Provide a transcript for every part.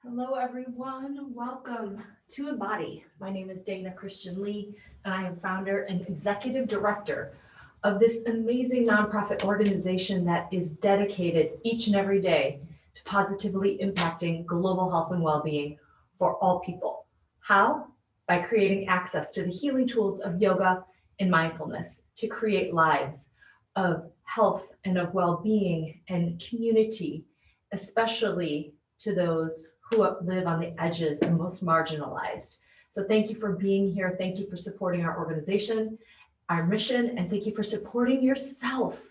Hello, everyone. Welcome to Embody. My name is Dana Christian Lee, and I am founder and executive director of this amazing nonprofit organization that is dedicated each and every day to positively impacting global health and well-being for all people. How? By creating access to the healing tools of yoga and mindfulness to create lives of health and of well-being and community, especially to those who live on the edges and most marginalized. So thank you for being here. Thank you for supporting our organization, our mission, and thank you for supporting yourself.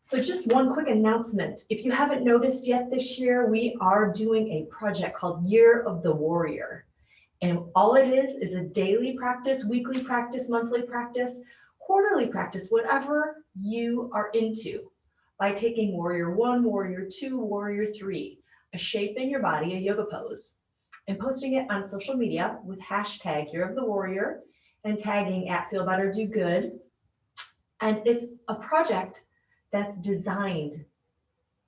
So just one quick announcement. If you haven't noticed yet this year, we are doing a project called Year of the Warrior. And all it is a daily practice, weekly practice, monthly practice, quarterly practice, whatever you are into, by taking Warrior One, Warrior Two, Warrior Three, a shape in your body, a yoga pose, and posting it on social media with hashtag Year of the Warrior and tagging at Feel Better Do Good. And it's a project that's designed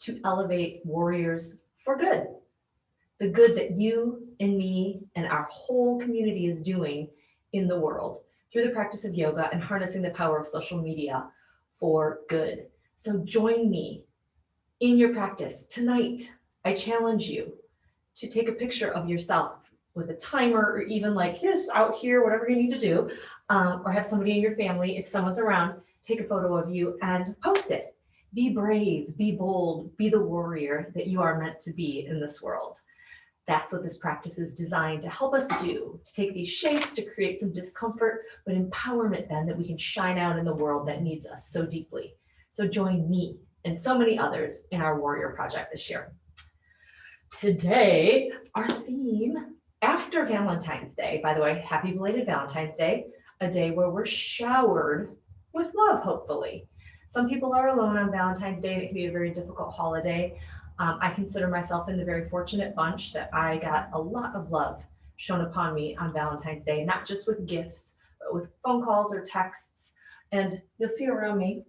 to elevate warriors for good, the good that you and me and our whole community is doing in the world through the practice of yoga and harnessing the power of social media for good. So join me in your practice tonight. I challenge you to take a picture of yourself with a timer, or even like just out here, whatever you need to do, or have somebody in your family, if someone's around, take a photo of you and post it. Be brave, be bold, be the warrior that you are meant to be in this world. That's what this practice is designed to help us do, to take these shapes, to create some discomfort, but empowerment then that we can shine out in the world that needs us so deeply. So join me and so many others in our Warrior Project this year. Today, our theme after Valentine's Day, by the way, happy belated Valentine's Day, a day where we're showered with love, hopefully. Some people are alone on Valentine's Day, and it can be a very difficult holiday. I consider myself in the very fortunate bunch that I got a lot of love shown upon me on Valentine's Day, not just with gifts, but with phone calls or texts. And you'll see around me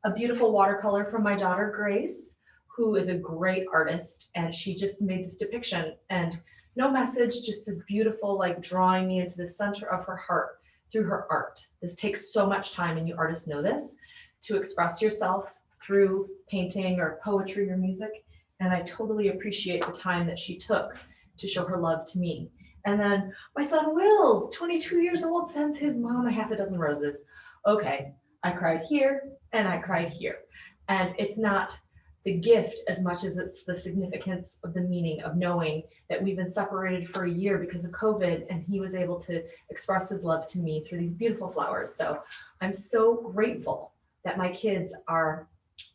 a beautiful watercolor from my daughter, Grace, who is a great artist. And she just made this depiction and no message, just this beautiful, like drawing me into the center of her heart through her art. This takes so much time, and you artists know this, to express yourself through painting or poetry or music. And I totally appreciate the time that she took to show her love to me. And then my son Wills, 22 years old, sends his mom a half a dozen roses. Okay, I cried here and I cried here. And it's not the gift as much as it's the significance of the meaning of knowing that we've been separated for a year because of COVID, and he was able to express his love to me through these beautiful flowers. So I'm so grateful that my kids are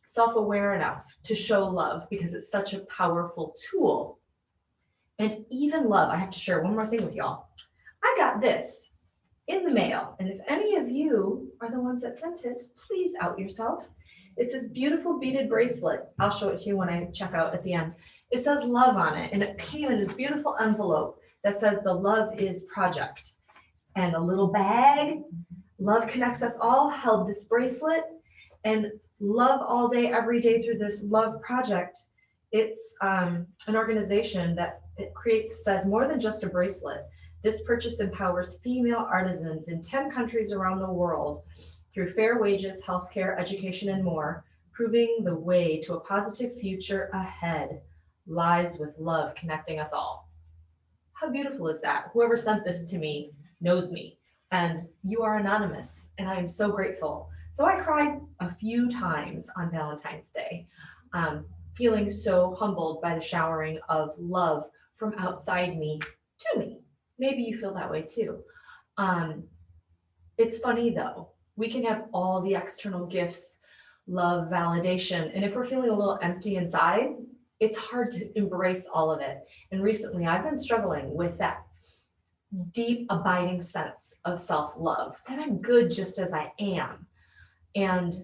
self-aware enough to show love, because it's such a powerful tool. And even love, I have to share one more thing with y'all. I got this in the mail, and if any of you are the ones that sent it, please out yourself. It's this beautiful beaded bracelet. I'll show it to you when I check out at the end. It says love on it, and it came in this beautiful envelope that says the Love Is Project. And a little bag, Love Connects Us All, held this bracelet, and love all day, every day through this love project. It's an organization that it creates, says more than just a bracelet. This purchase empowers female artisans in 10 countries around the world through fair wages, healthcare, education, and more, proving the way to a positive future ahead lies with love connecting us all. How beautiful is that? Whoever sent this to me knows me, and you are anonymous, and I am so grateful. So I cried a few times on Valentine's Day, feeling so humbled by the showering of love from outside me to me. Maybe you feel that way too. Um, it's funny though, we can have all the external gifts, love, validation, and if we're feeling a little empty inside, it's hard to embrace all of it. And recently I've been struggling with that deep, abiding sense of self love, that I'm good just as I am. And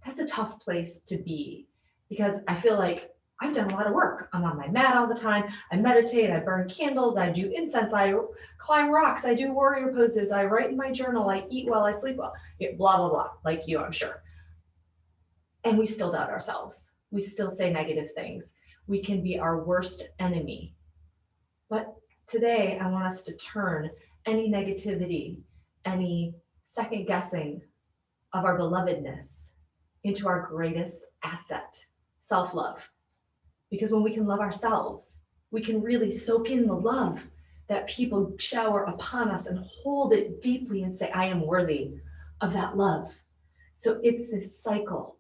that's a tough place to be, because I feel like I've done a lot of work. I'm on my mat all the time. I meditate, I burn candles, I do incense, I climb rocks, I do warrior poses, I write in my journal, I eat well, I sleep well, blah, blah, blah, like you, I'm sure. And we still doubt ourselves. We still say negative things. We can be our worst enemy. But today, I want us to turn any negativity, any second guessing of our belovedness into our greatest asset, self-love. Because when we can love ourselves, we can really soak in the love that people shower upon us and hold it deeply and say, I am worthy of that love. So it's this cycle.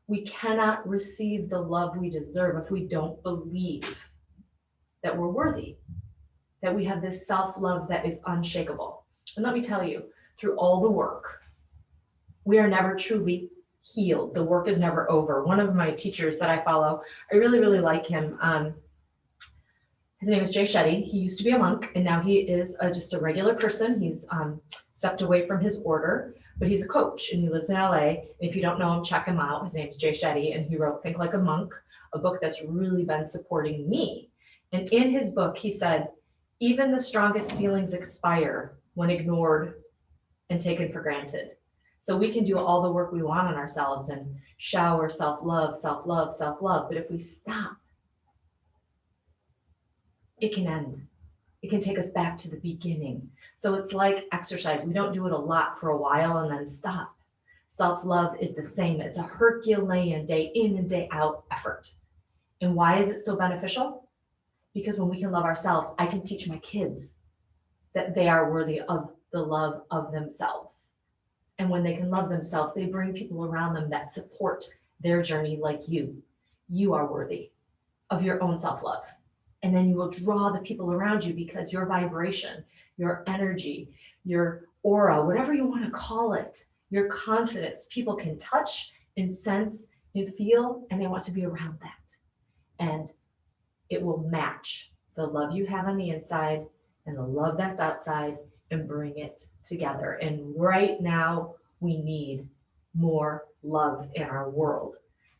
We cannot receive the love we deserve if we don't believe that we're worthy, that we have this self-love that is unshakable. And let me tell you, through all the work, we are never truly healed. The work is never over. One of my teachers that I follow, I really, really like him. His name is Jay Shetty. He used to be a monk, and now he is just a regular person. He's stepped away from his order, but he's a coach, and he lives in LA. And if you don't know him, check him out. His name's Jay Shetty, and he wrote Think Like a Monk, a book that's really been supporting me. And in his book, he said, even the strongest feelings expire when ignored and taken for granted. So we can do all the work we want on ourselves and shower self-love, self-love, self-love. But if we stop, it can end. It can take us back to the beginning. So it's like exercise. We don't do it a lot for a while and then stop. Self-love is the same. It's a Herculean day in and day out effort. And why is it so beneficial? Because when we can love ourselves, I can teach my kids that they are worthy of the love of themselves. And when they can love themselves, they bring people around them that support their journey like you. You are worthy of your own self-love. And then you will draw the people around you because your vibration, your energy, your aura, whatever you want to call it, your confidence, people can touch and sense and feel, and they want to be around that. And it will match the love you have on the inside and the love that's outside and bring it together. And right now, we need more love in our world.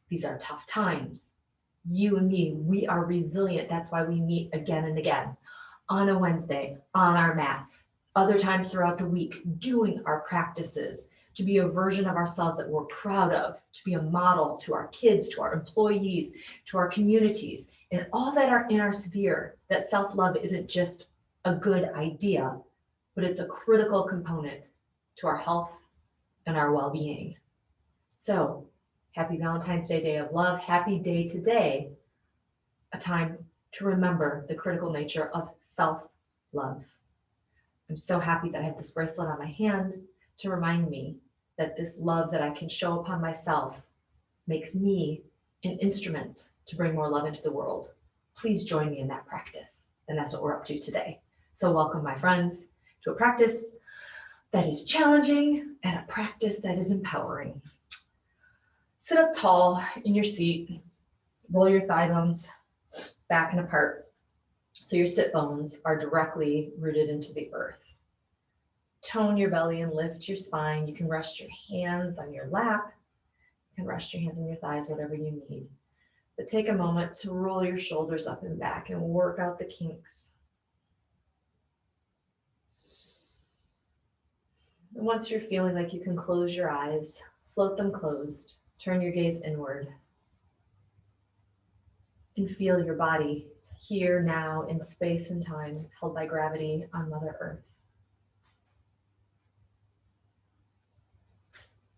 These are tough times. You and me, we are resilient. That's why we meet again and again on a Wednesday, on our mat, other times throughout the week, doing our practices to be a version of ourselves that we're proud of, to be a model to our kids, to our employees, to our communities, and all that are in our sphere. That self-love isn't just a good idea, but it's a critical component to our health and our well-being. So happy Valentine's Day, Day of Love. Happy day today, a time to remember the critical nature of self-love. I'm so happy that I have this bracelet on my hand to remind me that this love that I can show upon myself makes me an instrument to bring more love into the world. Please join me in that practice. And that's what we're up to today. So welcome, my friends, to a practice that is challenging and a practice that is empowering. Sit up tall in your seat, roll your thigh bones back and apart so your sit bones are directly rooted into the earth. Tone your belly and lift your spine. You can rest your hands on your lap. You can rest your hands on your thighs, whatever you need. But take a moment to roll your shoulders up and back and work out the kinks. And once you're feeling like you can close your eyes, float them closed. Turn your gaze inward and feel your body here now in space and time, held by gravity on Mother Earth.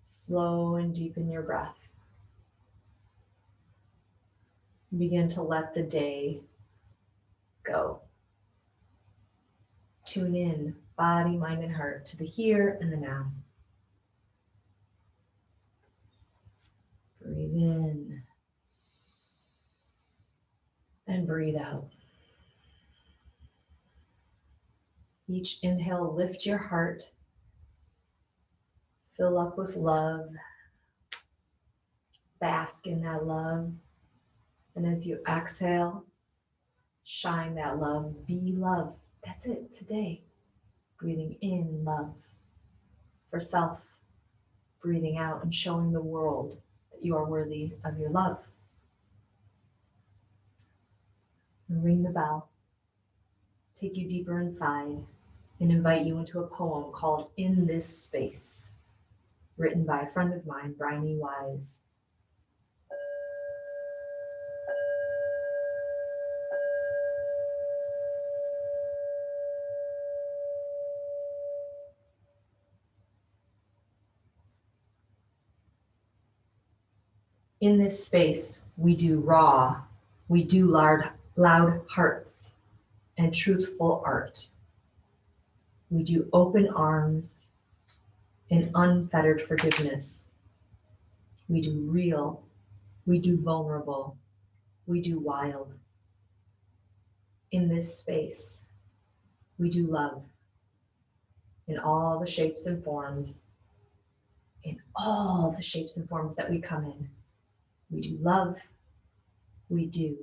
Slow and deepen your breath. Begin to let the day go. Tune in, body, mind, and heart, to the here and the now. Breathe in and breathe out. Each inhale, lift your heart. Fill up with love. Bask in that love. And as you exhale, shine that love. Be love. That's it today. Breathing in love for self. Breathing out and showing the world that you are worthy of your love. And ring the bell. Take you deeper inside and invite you into a poem called In This Space, written by a friend of mine, Bryony Wise. In this space, we do raw, we do loud hearts and truthful art. We do open arms and unfettered forgiveness. We do real, we do vulnerable, we do wild. In this space, we do love in all the shapes and forms, in all the shapes and forms that we come in. We do love, we do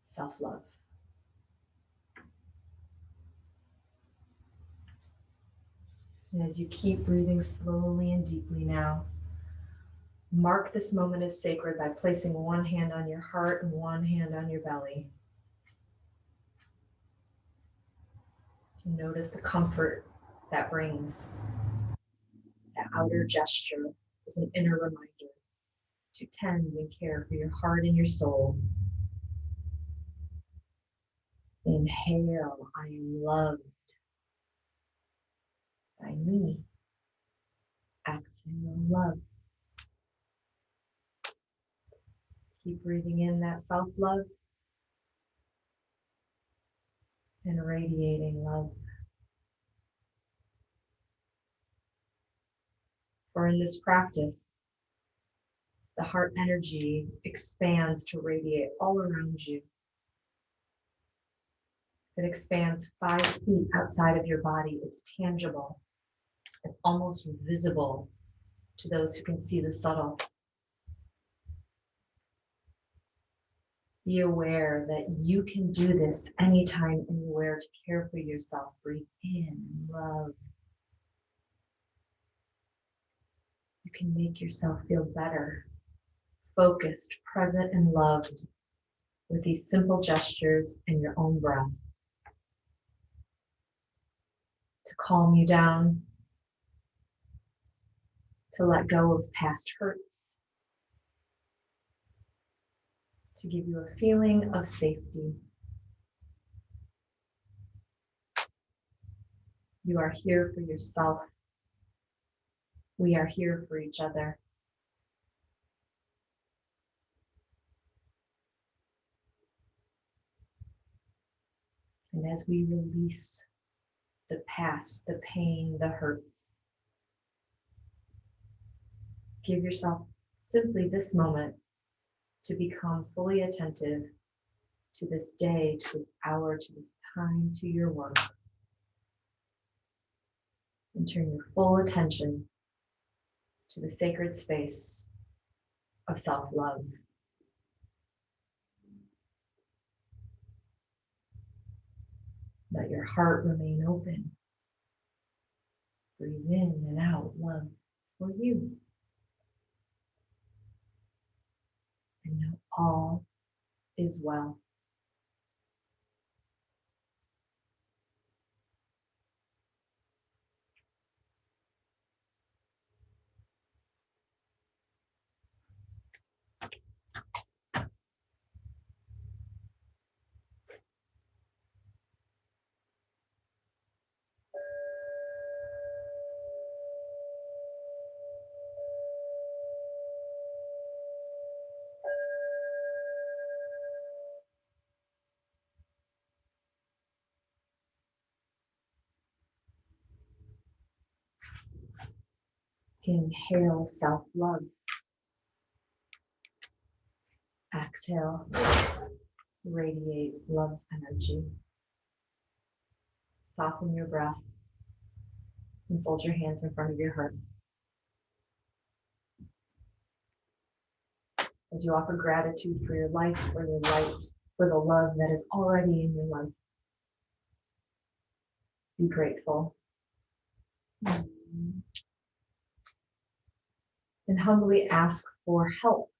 self-love. And as you keep breathing slowly and deeply now, mark this moment as sacred by placing one hand on your heart and one hand on your belly. Notice the comfort that brings. That outer gesture is an inner reminder to tend and care for your heart and your soul. Inhale, I am loved by me. Exhale, love. Keep breathing in that self-love and radiating love. For in this practice, the heart energy expands to radiate all around you. It expands 5 feet outside of your body. It's tangible. It's almost visible to those who can see the subtle. Be aware that you can do this anytime, anywhere to care for yourself. Breathe in and love. You can make yourself feel better, focused, present, and loved with these simple gestures and your own breath. To calm you down, to let go of past hurts, to give you a feeling of safety. You are here for yourself. We are here for each other. And as we release the past, the pain, the hurts, give yourself simply this moment to become fully attentive to this day, to this hour, to this time, to your work. And turn your full attention to the sacred space of self-love. Let your heart remain open. Breathe in and out love for you. And know all is well. Inhale self-love. Exhale, radiate love's energy. Soften your breath and fold your hands in front of your heart. As you offer gratitude for your life, for your light, for the love that is already in your life. Be grateful. And humbly ask for help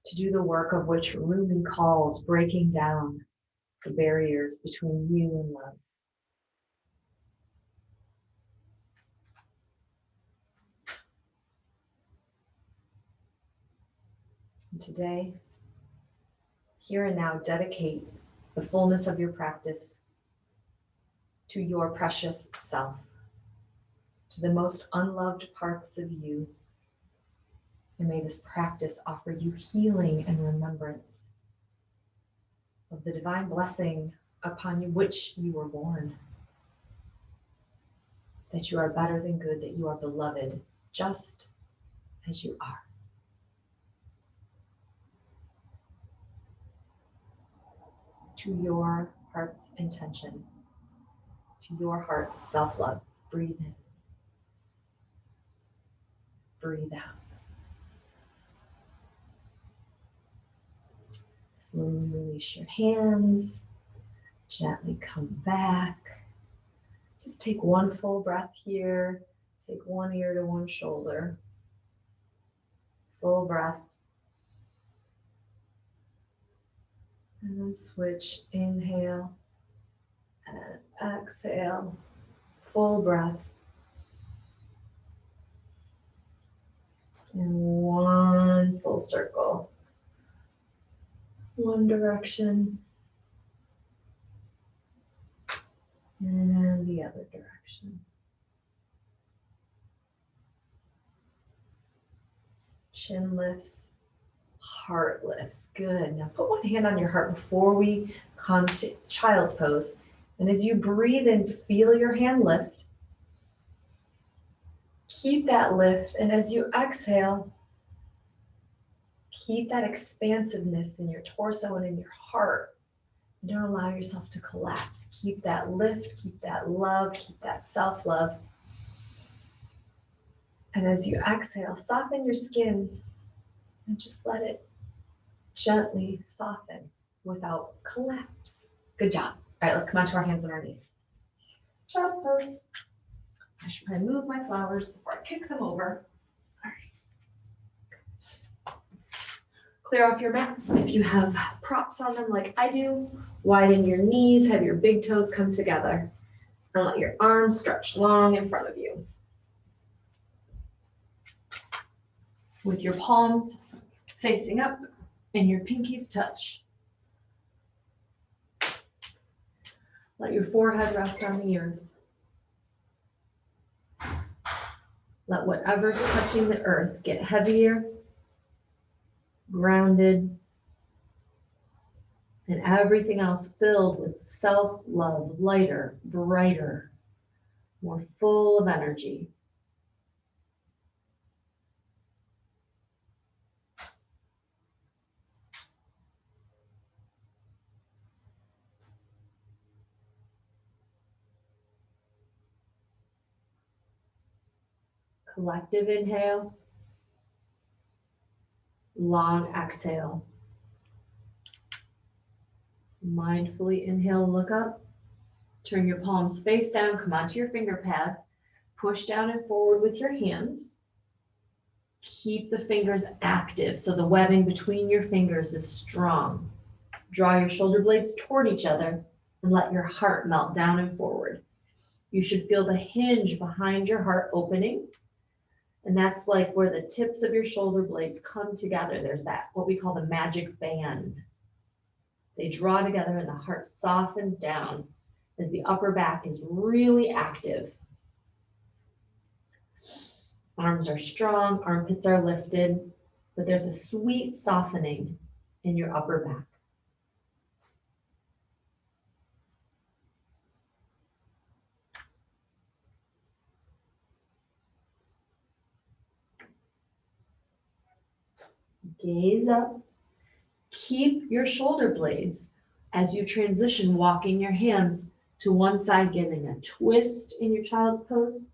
to do the work of which Rumi calls breaking down the barriers between you and love. And today, here and now, dedicate the fullness of your practice to your precious self, to the most unloved parts of you, And may this practice offer you healing and remembrance of the divine blessing upon you which you were born. That you are better than good, that you are beloved just as you are. To your heart's intention, to your heart's self-love, breathe in, breathe out. Slowly release your hands, gently come back. Just take one full breath here, take one ear to one shoulder. Full breath. And then switch, inhale and exhale, full breath. And one full circle. One direction. And the other direction. Chin lifts, heart lifts. Good. Now put one hand on your heart before we come to child's pose. And as you breathe in, feel your hand lift. Keep that lift. And as you exhale, keep that expansiveness in your torso and in your heart. Don't allow yourself to collapse. Keep that lift, keep that love, keep that self-love. And as you exhale, soften your skin and just let it gently soften without collapse. Good job. All right, let's come onto our hands and our knees. Child's pose. I should probably move my flowers before I kick them over. All right. Clear off your mats. If you have props on them like I do, widen your knees, have your big toes come together, and let your arms stretch long in front of you. With your palms facing up and your pinkies touch. Let your forehead rest on the earth. Let whatever's touching the earth get heavier, grounded, and everything else filled with self-love, lighter, brighter, more full of energy. Collective inhale, long exhale. Mindfully inhale, look up, turn your palms face down, come onto your finger pads, push down and forward with your hands. Keep the fingers active so the webbing between your fingers is strong. Draw your shoulder blades toward each other and let your heart melt down and forward. You should feel the hinge behind your heart opening. And that's like where the tips of your shoulder blades come together. There's that, what we call the magic band. They draw together and the heart softens down as the upper back is really active. Arms are strong, armpits are lifted, but there's a sweet softening in your upper back. Gaze up. Keep your shoulder blades as you transition, walking your hands to one side, giving a twist in your child's pose.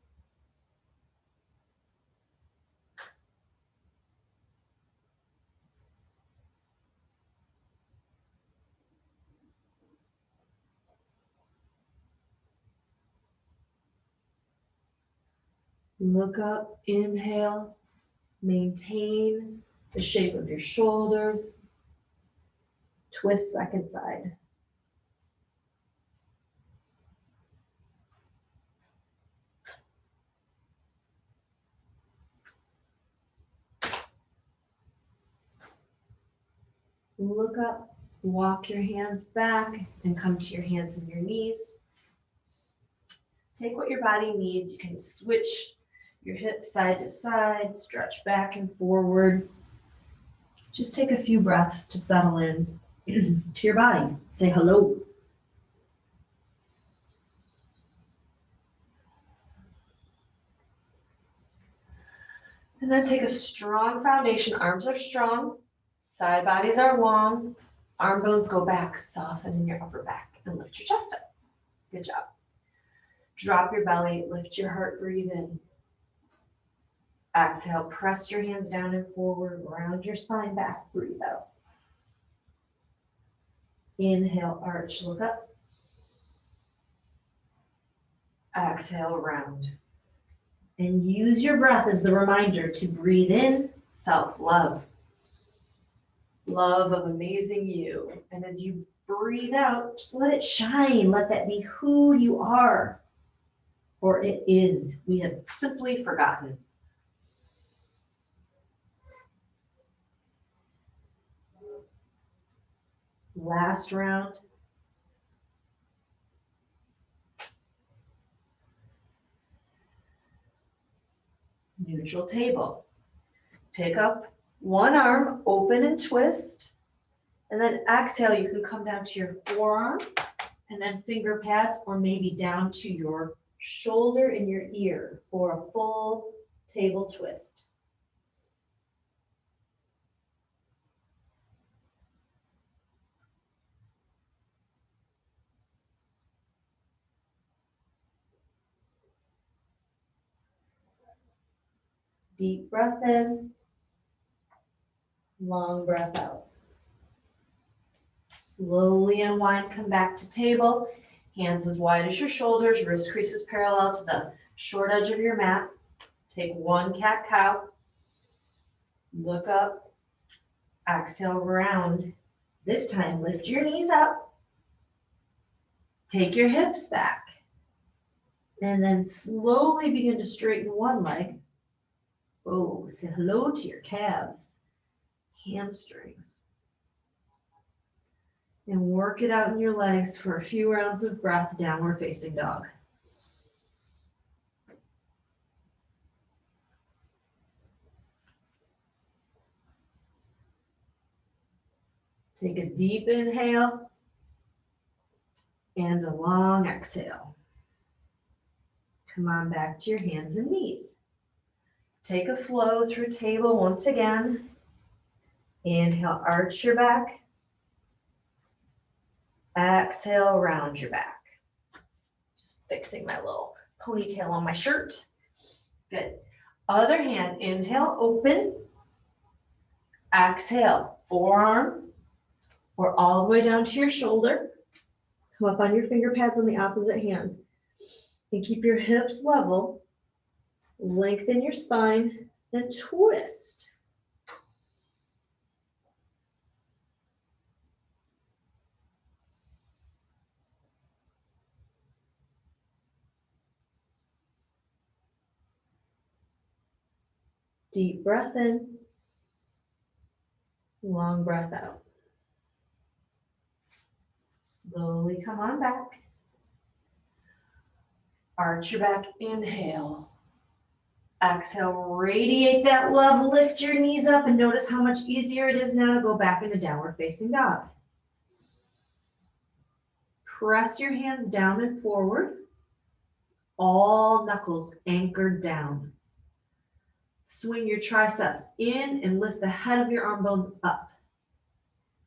Look up, inhale, maintain the shape of your shoulders. Twist second side. Look up, walk your hands back and come to your hands and your knees. Take what your body needs. You can switch your hips side to side, stretch back and forward. Just take a few breaths to settle in to your body. Say hello. And then take a strong foundation. Arms are strong, side bodies are long, arm bones go back, soften in your upper back, and lift your chest up. Good job. Drop your belly, lift your heart, breathe in. Exhale, press your hands down and forward, round your spine back, breathe out. Inhale, arch, look up. Exhale, round. And use your breath as the reminder to breathe in self-love. Love of amazing you. And as you breathe out, just let it shine. Let that be who you are. Or it is. We have simply forgotten. Last round. Neutral table. Pick up one arm, open and twist. And then exhale, you can come down to your forearm and then finger pads, or maybe down to your shoulder and your ear for a full table twist. Deep breath in, long breath out. Slowly unwind, come back to table. Hands as wide as your shoulders, wrist creases parallel to the short edge of your mat. Take one cat-cow. Look up. Exhale, round. This time, lift your knees up. Take your hips back. And then slowly begin to straighten one leg. Oh, say hello to your calves, hamstrings. And work it out in your legs for a few rounds of breath, downward facing dog. Take a deep inhale and a long exhale. Come on back to your hands and knees. Take a flow through table once again. Inhale, arch your back. Exhale, round your back. Just fixing my little ponytail on my shirt. Good. Other hand, inhale, open. Exhale, forearm, or all the way down to your shoulder. Come up on your finger pads on the opposite hand. And keep your hips level. Lengthen your spine and twist. Deep breath in, long breath out. Slowly come on back. Arch your back, inhale. Exhale, radiate that love, lift your knees up, and notice how much easier it is now to go back into downward facing dog. Press your hands down and forward, all knuckles anchored down. Swing your triceps in and lift the head of your arm bones up.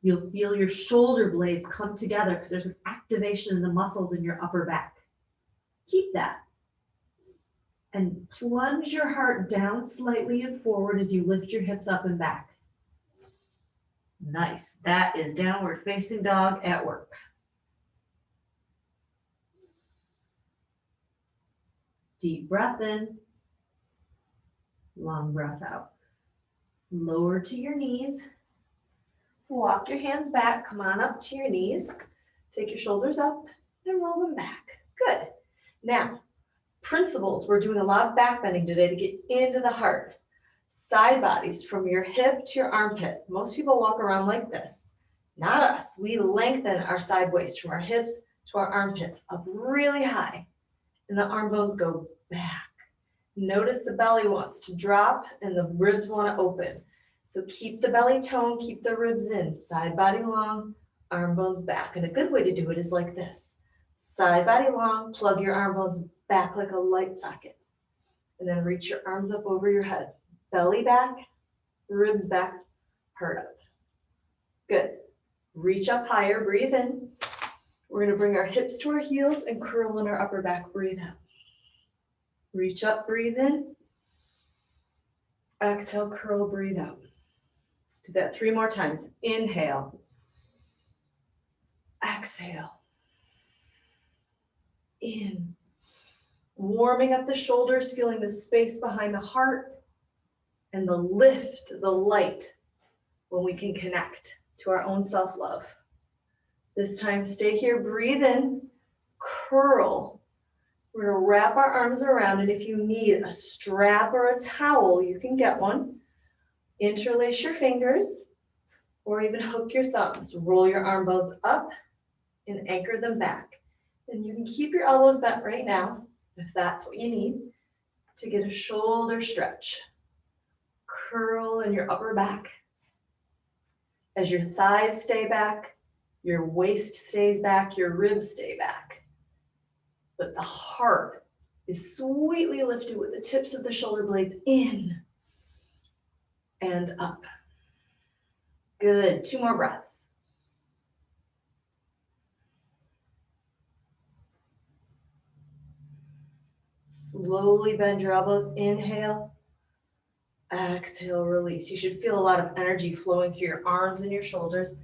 You'll feel your shoulder blades come together because there's an activation in the muscles in your upper back. Keep that. And plunge your heart down slightly and forward as you lift your hips up and back. Nice. That is downward facing dog at work. Deep breath in. Long breath out. Lower to your knees. Walk your hands back. Come on up to your knees. Take your shoulders up and roll them back. Good. Now, principles. We're doing a lot of back bending today to get into the heart. Side bodies from your hip to your armpit. Most people walk around like this. Not us. We lengthen our side waist from our hips to our armpits up really high. And the arm bones go back. Notice the belly wants to drop and the ribs want to open. So keep the belly toned, keep the ribs in, side body long, arm bones back. And a good way to do it is like this. Side body long, plug your arm bones back like a light socket. And then reach your arms up over your head. Belly back, ribs back, heart up. Good. Reach up higher, breathe in. We're going to bring our hips to our heels and curl in our upper back, breathe out. Reach up, breathe in. Exhale, curl, breathe out. Do that 3 more times. Inhale. Exhale. In. Warming up the shoulders, feeling the space behind the heart and the lift, the light when we can connect to our own self-love. This time, stay here, breathe in, curl. We're gonna wrap our arms around, and if you need a strap or a towel, you can get one. Interlace your fingers, or even hook your thumbs. Roll your arm bones up and anchor them back. And you can keep your elbows bent right now, if that's what you need, to get a shoulder stretch. Curl in your upper back. As your thighs stay back, your waist stays back, your ribs stay back. But the heart is sweetly lifted with the tips of the shoulder blades in and up. Good. 2 more breaths. Slowly bend your elbows. Inhale. Exhale, release. You should feel a lot of energy flowing through your arms and your shoulders.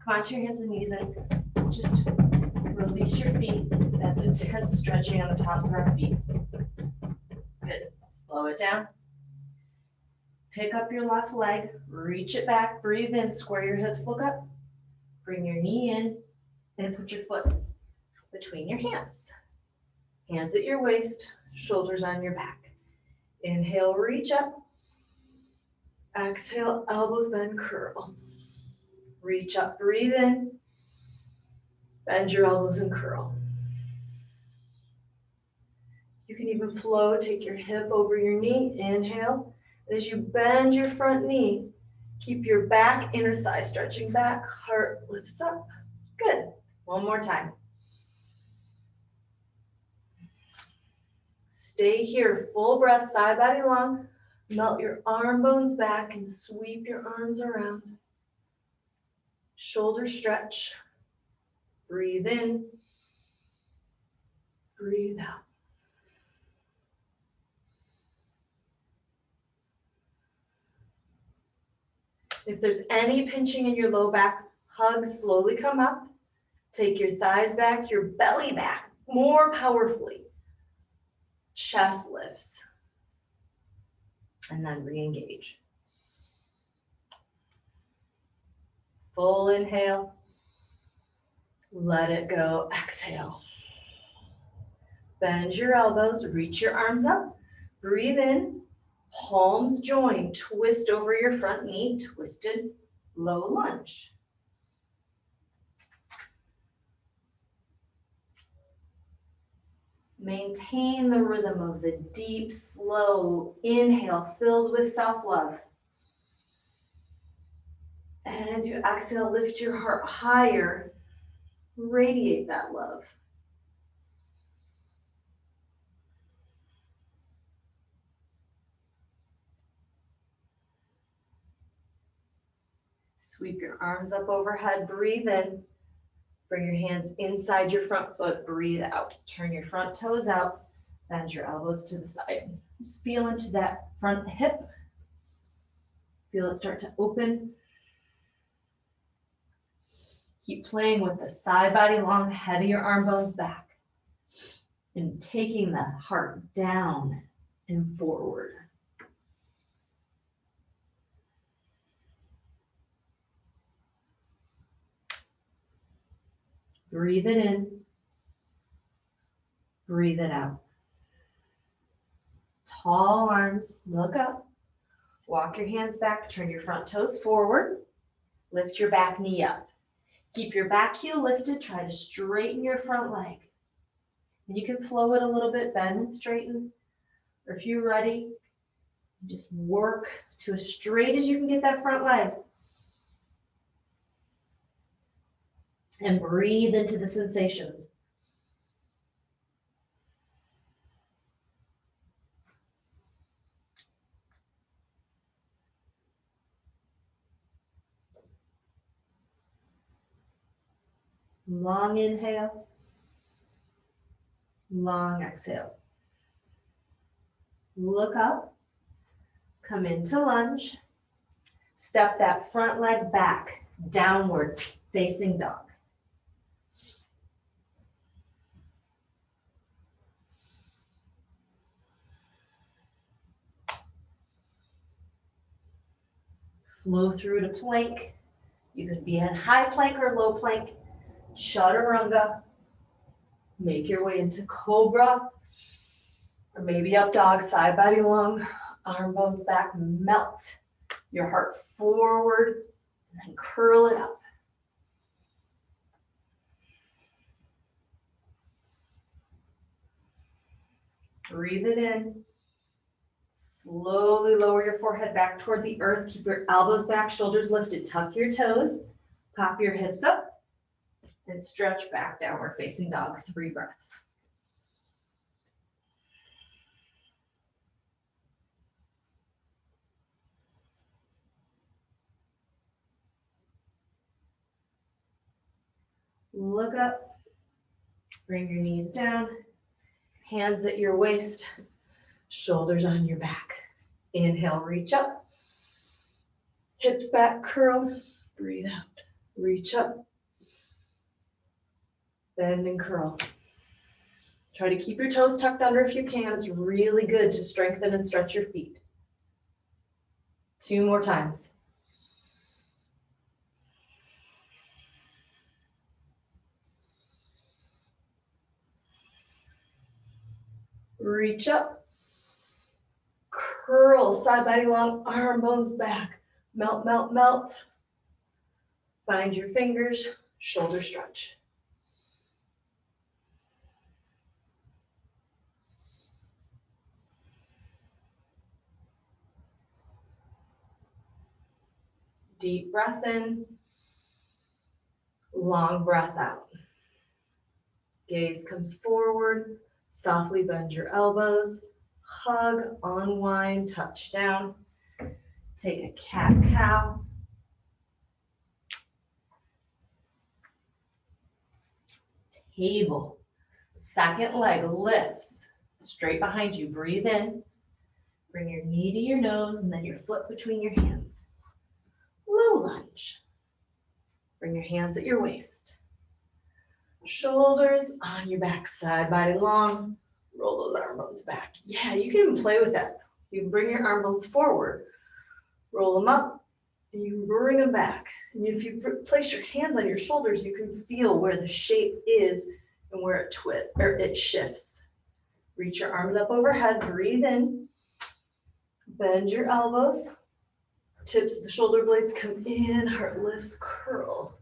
Come onto your hands and knees and just release your feet. That's intense stretching on the tops of our feet. Good. Slow it down. Pick up your left leg, reach it back, breathe in, square your hips, look up. Bring your knee in and put your foot between your hands. Hands at your waist, shoulders on your back. Inhale, reach up. Exhale, elbows bend, curl. Reach up, breathe in. Bend your elbows and curl. You can even flow, take your hip over your knee, inhale. As you bend your front knee, keep your back, inner thigh stretching back, heart lifts up. Good. 1 more time. Stay here, full breath, side body long. Melt your arm bones back and sweep your arms around. Shoulder stretch. Breathe in. Breathe out. If there's any pinching in your low back, hug, slowly come up. Take your thighs back, your belly back, more powerfully. Chest lifts. And then re-engage. Full inhale. Let it go. Exhale. Bend your elbows, reach your arms up. Breathe in. Palms join, twist over your front knee, twisted low lunge. Maintain the rhythm of the deep, slow inhale filled with self-love. And as you exhale, lift your heart higher, radiate that love. Sweep your arms up overhead, breathe in. Bring your hands inside your front foot, breathe out. Turn your front toes out, bend your elbows to the side. Just feel into that front hip. Feel it start to open. Keep playing with the side body long, head of your arm bones back. And taking the heart down and forward. Breathe it in. Breathe it out. Tall arms, look up. Walk your hands back, turn your front toes forward. Lift your back knee up. Keep your back heel lifted, try to straighten your front leg. And you can flow it a little bit, bend and straighten. Or if you're ready, just work to as straight as you can get that front leg. And breathe into the sensations. Long inhale, long exhale. Look up, come into lunge, step that front leg back, downward facing dog. Flow through to plank. You could be in high plank or low plank, chaturanga. Make your way into cobra, or maybe up dog, side body long, arm bones back, melt your heart forward, and then curl it up. Breathe it in. Slowly lower your forehead back toward the earth. Keep your elbows back, shoulders lifted. Tuck your toes. Pop your hips up. And stretch back, downward facing dog. 3 breaths. Look up. Bring your knees down. Hands at your waist. Shoulders on your back. Inhale, reach up. Hips back, curl. Breathe out. Reach up. Bend and curl. Try to keep your toes tucked under if you can. It's really good to strengthen and stretch your feet. 2 more times. Reach up. Curl, side body long, arm bones back. Melt, melt, melt. Find your fingers, shoulder stretch. Deep breath in. Long breath out. Gaze comes forward. Softly bend your elbows. Hug, unwind, touch down. Take a cat-cow. Table. Second leg lifts straight behind you. Breathe in. Bring your knee to your nose and then your foot between your hands. Low lunge. Bring your hands at your waist. Shoulders on your back, side body long. Roll those arm bones back. Yeah, you can even play with that. You can bring your arm bones forward. Roll them up, and you can bring them back. And if you place your hands on your shoulders, you can feel where the shape is and where it shifts. Reach your arms up overhead, breathe in. Bend your elbows. Tips of the shoulder blades come in, heart lifts, curl.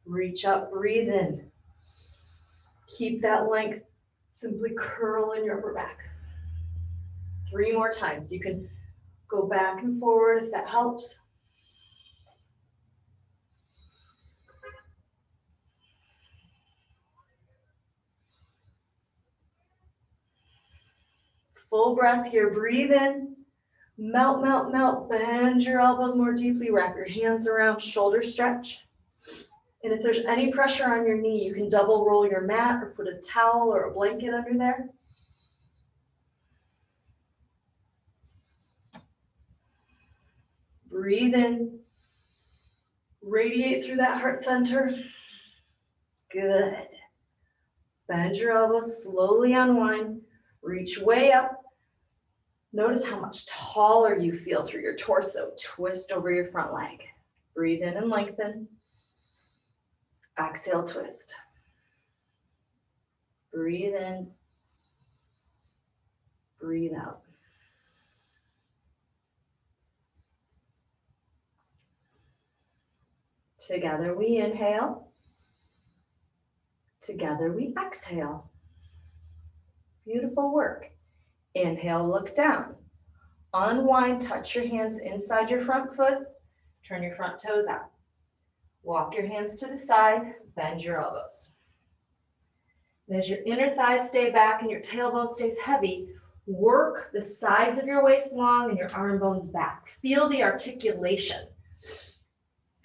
Reach up, breathe in. Keep that length. Simply curl in your upper back. 3 more times. You can go back and forward if that helps. Full breath here. Breathe in. Melt, melt, melt. Bend your elbows more deeply. Wrap your hands around. Shoulder stretch. And if there's any pressure on your knee, you can double roll your mat or put a towel or a blanket under there. Breathe in. Radiate through that heart center. Good. Bend your elbows, slowly unwind. Reach way up. Notice how much taller you feel through your torso. Twist over your front leg. Breathe in and lengthen. Exhale, twist. Breathe in. Breathe out. Together we inhale. Together we exhale. Beautiful work. Inhale, look down. Unwind, touch your hands inside your front foot. Turn your front toes out. Walk your hands to the side, bend your elbows. And as your inner thighs stay back and your tailbone stays heavy, work the sides of your waist long and your arm bones back. Feel the articulation.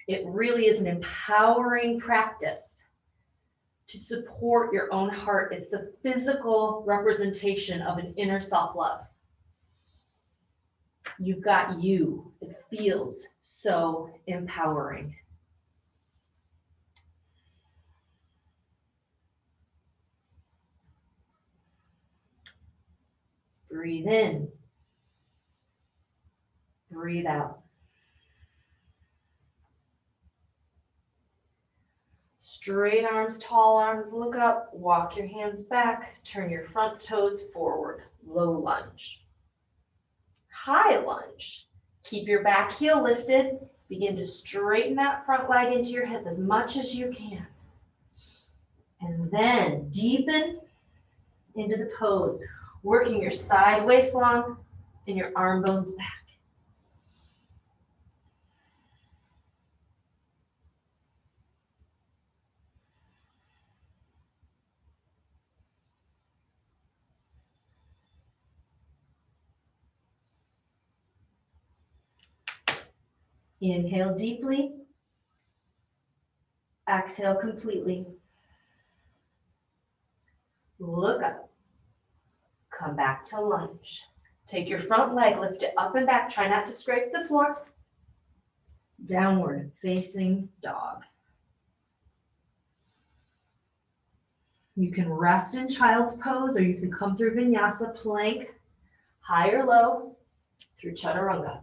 It really is an empowering practice to support your own heart. It's the physical representation of an inner self-love. You've got you. It feels so empowering. Breathe in. Breathe out. Straight arms, tall arms, look up, walk your hands back, turn your front toes forward, low lunge. High lunge. Keep your back heel lifted. Begin to straighten that front leg into your hip as much as you can. And then deepen into the pose, working your side waist long and your arm bones back. Inhale deeply. Exhale completely. Look up. Come back to lunge. Take your front leg, lift it up and back. Try not to scrape the floor. Downward facing dog. You can rest in child's pose or you can come through vinyasa, plank, high or low, through chaturanga.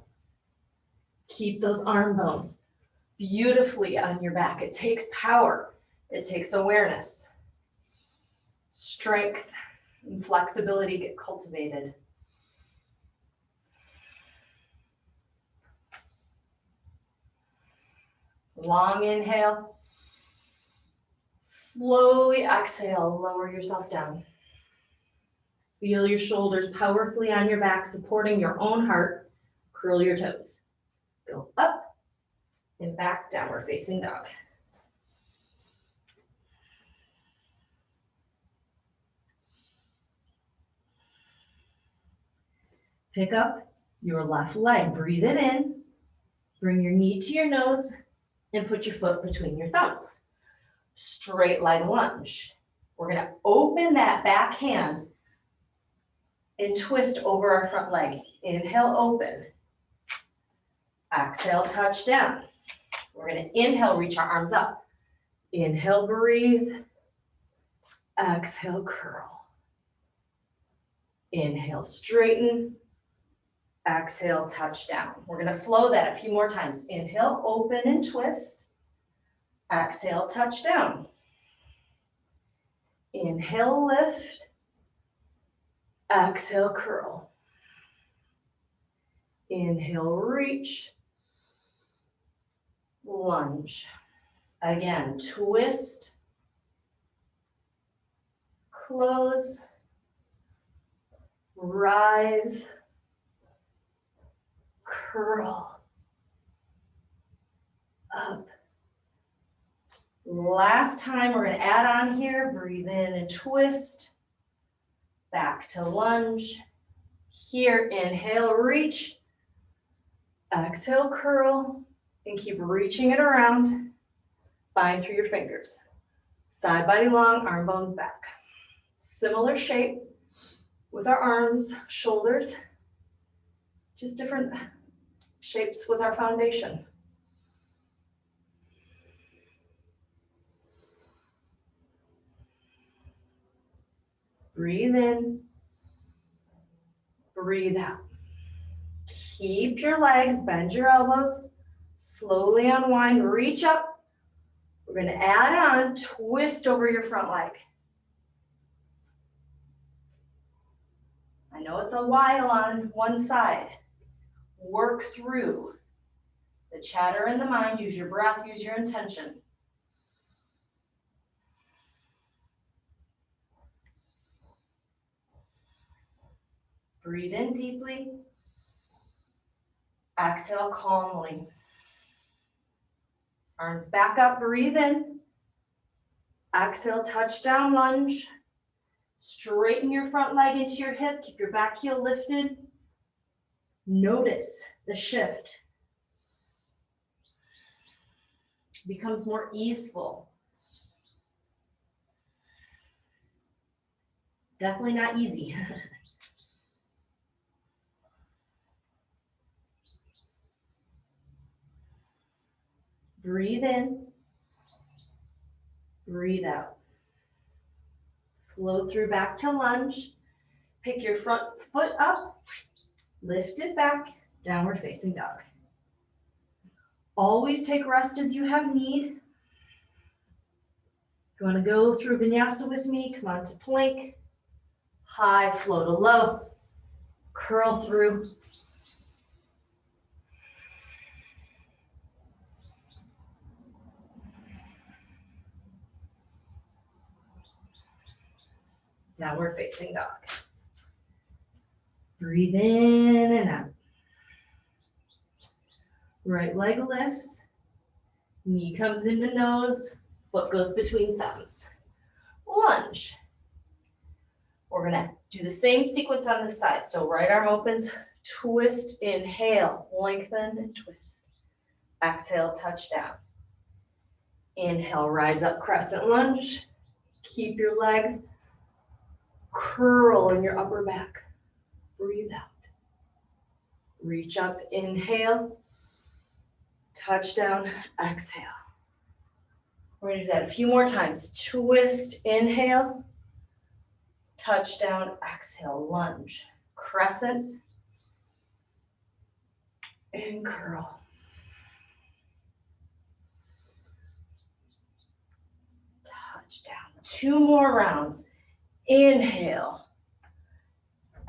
Keep those arm bones beautifully on your back. It takes power. It takes awareness. Strength and flexibility get cultivated. Long inhale. Slowly exhale, lower yourself down. Feel your shoulders powerfully on your back, supporting your own heart. Curl your toes. Go up and back, downward facing dog. Pick up your left leg. Breathe it in. Bring your knee to your nose and put your foot between your thumbs. Straight leg lunge. We're going to open that back hand and twist over our front leg. Inhale, open. Exhale, touch down. We're going to inhale, reach our arms up. Inhale, breathe. Exhale, curl. Inhale, straighten. Exhale, touch down. We're going to flow that a few more times. Inhale, open and twist. Exhale, touch down. Inhale, lift. Exhale, curl. Inhale, reach. Lunge. Again, twist. Close. Rise. Curl. Up. Last time, we're going to add on here. Breathe in and twist. Back to lunge. Here, inhale, reach. Exhale, curl. And keep reaching it around. Bind through your fingers. Side body long, arm bones back. Similar shape with our arms, shoulders. Just different shapes with our foundation. Breathe in, breathe out. Keep your legs, bend your elbows, slowly unwind, reach up. We're going to add on, twist over your front leg. I know it's a while on one side. Work through the chatter in the mind, use your breath, use your intention. Breathe in deeply. Exhale calmly. Arms back up, breathe in. Exhale, touchdown lunge. Straighten your front leg into your hip. Keep your back heel lifted. Notice the shift. Becomes more easeful. Definitely not easy. Breathe in. Breathe out. Flow through back to lunge. Pick your front foot up. Lift it back. Downward facing dog. Always take rest as you have need. If you want to go through vinyasa with me, come on to plank. High, flow to low. Curl through. Downward facing dog. Breathe in and out. Right leg lifts. Knee comes into nose. Foot goes between thumbs. Lunge. We're going to do the same sequence on this side. So right arm opens, twist, inhale, lengthen, and twist. Exhale, touch down. Inhale, rise up, crescent lunge. Keep your legs curl in your upper back. Breathe out. Reach up, inhale. Touch down, exhale. We're going to do that a few more times. Twist, inhale. Touch down, exhale, lunge. Crescent. And curl. Touch down. 2 more rounds. Inhale.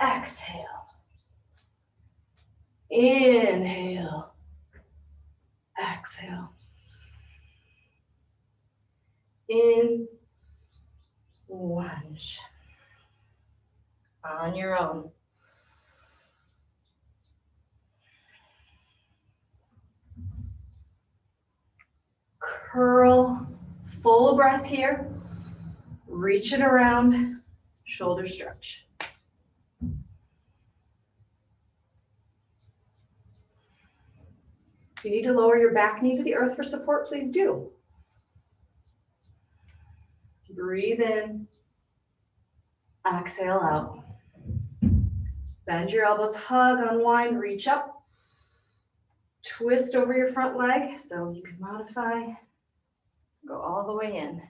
Exhale. Inhale. Exhale. In. Lunge. On your own. Curl. Full breath here. Reach it around. Shoulder stretch. If you need to lower your back knee to the earth for support, please do. Breathe in. Exhale out. Bend your elbows, hug, unwind, reach up. Twist over your front leg so you can modify. Go all the way in.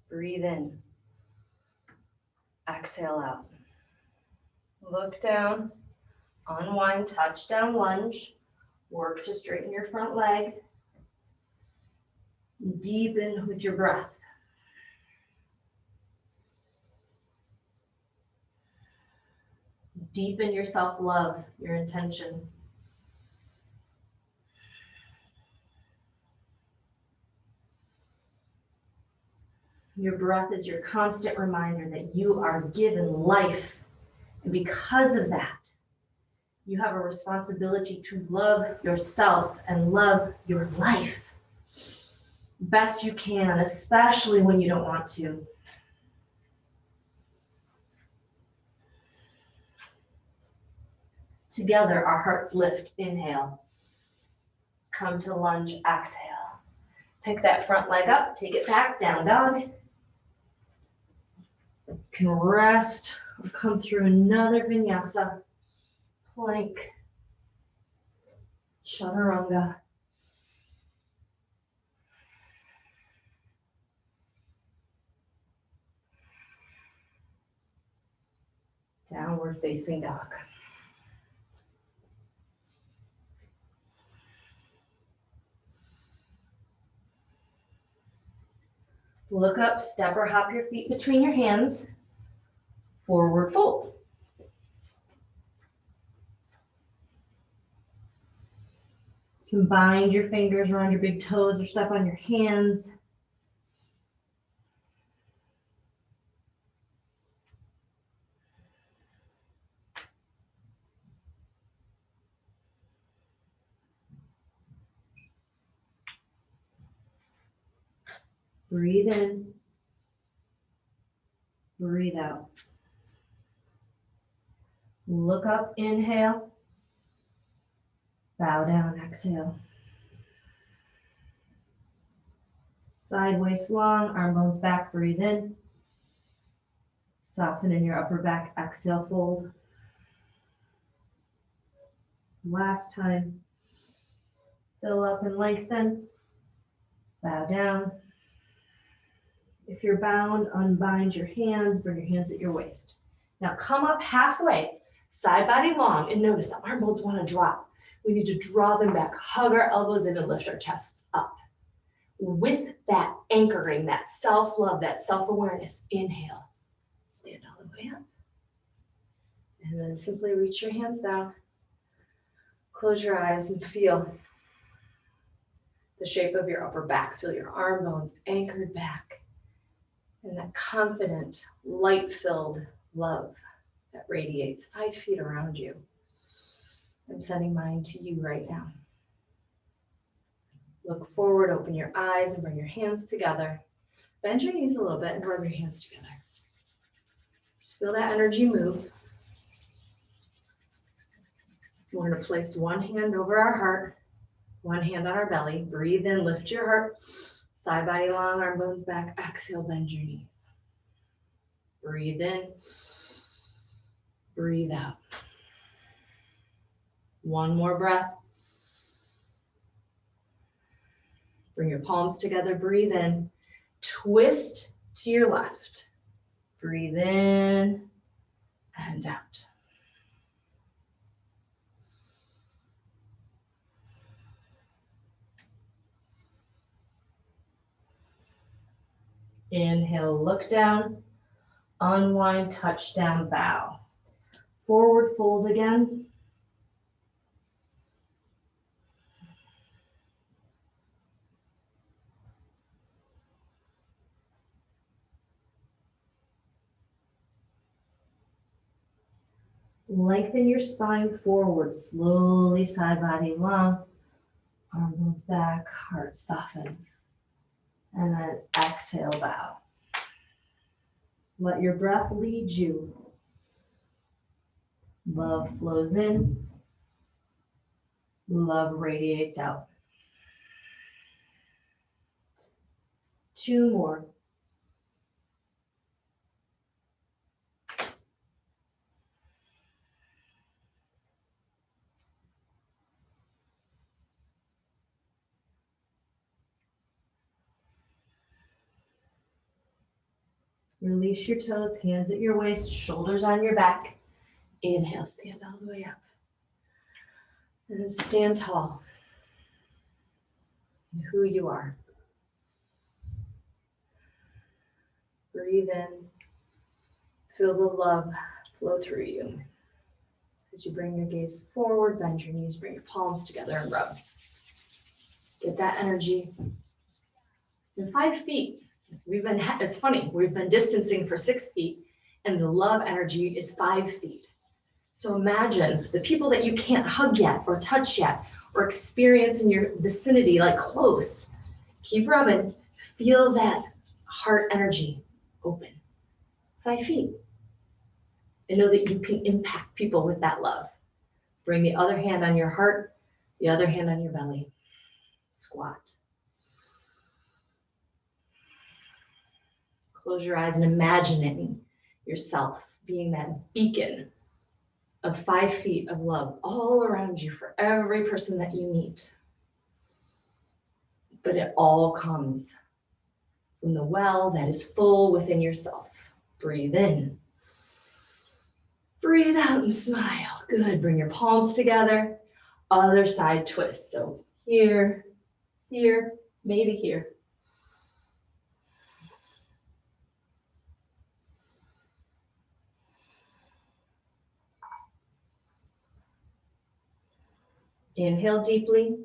Breathe in. Exhale out. Look down. Unwind, touchdown lunge. Work to straighten your front leg. Deepen with your breath. Deepen your self-love, your intention. Your breath is your constant reminder that you are given life. And because of that, you have a responsibility to love yourself and love your life best you can, especially when you don't want to. Together, our hearts lift. Inhale. Come to lunge. Exhale. Pick that front leg up. Take it back. Down dog. You can rest or come through another vinyasa. Plank. Chaturanga. Downward facing dog. Look up, step or hop your feet between your hands. Forward fold. You can bind your fingers around your big toes or step on your hands. Breathe in, breathe out. Look up, inhale. Bow down, exhale. Side waist long, arm bones back, breathe in. Soften in your upper back, exhale, fold. Last time. Fill up and lengthen. Bow down. If you're bound, unbind your hands, bring your hands at your waist. Now come up halfway, side body long, and notice the arm bones want to drop. We need to draw them back, hug our elbows in and lift our chests up. With that anchoring, that self-love, that self-awareness, inhale, stand all the way up. And then simply reach your hands down, close your eyes and feel the shape of your upper back. Feel your arm bones anchored back. And that confident, light-filled love that radiates 5 feet around you. I'm sending mine to you right now. Look forward, open your eyes, and bring your hands together. Bend your knees a little bit and rub your hands together. Just feel that energy move. We're going to place one hand over our heart, one hand on our belly. Breathe in, lift your heart. Side body long, arm bones back. Exhale, bend your knees. Breathe in. Breathe out. One more breath. Bring your palms together. Breathe in. Twist to your left. Breathe in and out. Inhale, look down, unwind, touch down, bow. Forward fold again. Lengthen your spine forward, slowly, side body long. Arm moves back, heart softens. And then exhale, bow. Let your breath lead you. Love flows in. Love radiates out. 2 more. Release your toes, hands at your waist, shoulders on your back. Inhale, stand all the way up. And then stand tall in who you are. Breathe in. Feel the love flow through you. As you bring your gaze forward, bend your knees, bring your palms together and rub. Get that energy. And 5 feet. It's funny, we've been distancing for 6 feet and the love energy is 5 feet. So imagine the people that you can't hug yet or touch yet or experience in your vicinity, like close. Keep rubbing, feel that heart energy open. 5 feet. And know that you can impact people with that love. Bring the other hand on your heart, the other hand on your belly. Squat. Close your eyes and imagining yourself being that beacon of 5 feet of love all around you for every person that you meet. But it all comes from the well that is full within yourself. Breathe in. Breathe out and smile. Good. Bring your palms together. Other side twist. So here, here, maybe here. Inhale deeply.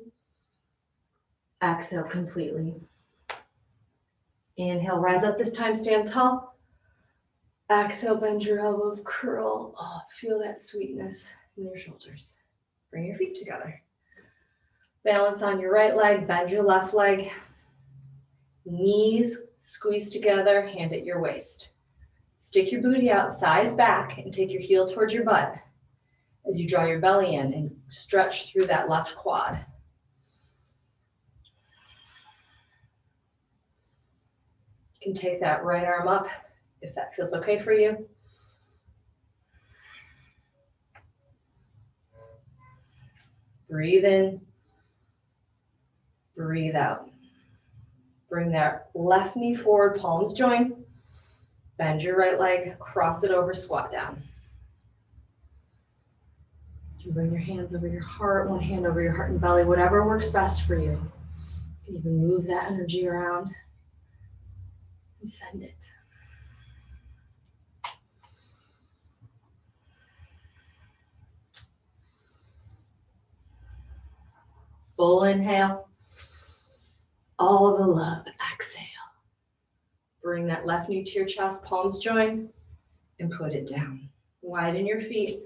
Exhale completely. Inhale, rise up, this time stand tall. Exhale, bend your elbows, curl. Oh, feel that sweetness in your shoulders. Bring your feet together. Balance on your right leg, bend your left leg. Knees squeeze together, hand at your waist. Stick your booty out, thighs back, and take your heel towards your butt as you draw your belly in and stretch through that left quad. You can take that right arm up if that feels okay for you. Breathe in, breathe out. Bring that left knee forward, palms join. Bend your right leg, cross it over, squat down. You bring your hands over your heart, one hand over your heart and belly, whatever works best for you. You can even move that energy around and send it. Full inhale. All the love. Exhale. Bring that left knee to your chest, palms join, and put it down. Widen your feet,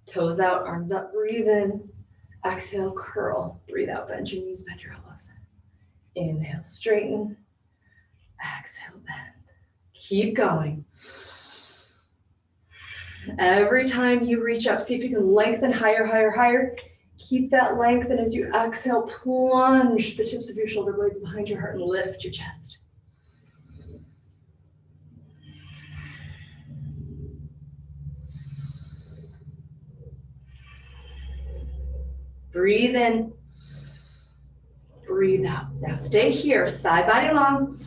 toes out, arms up, breathe in. Exhale, curl. Breathe out, bend your knees, bend your elbows. Inhale, straighten. Exhale, bend. Keep going. Every time you reach up, see if you can lengthen higher, higher, higher. Keep that length, and as you exhale, plunge the tips of your shoulder blades behind your heart and lift your chest. Breathe in, breathe out. Now stay here, side body long,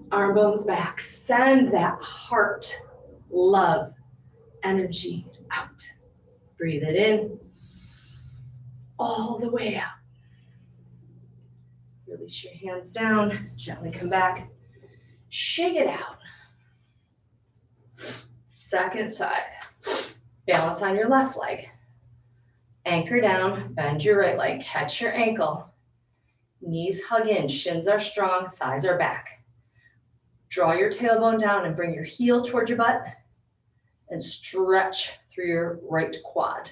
arm bones back. Send that heart, love, energy out. Breathe it in, all the way out. Release your hands down, gently come back. Shake it out. Second side. Balance on your left leg. Anchor down, bend your right leg, catch your ankle. Knees hug in, shins are strong, thighs are back. Draw your tailbone down and bring your heel towards your butt and stretch through your right quad.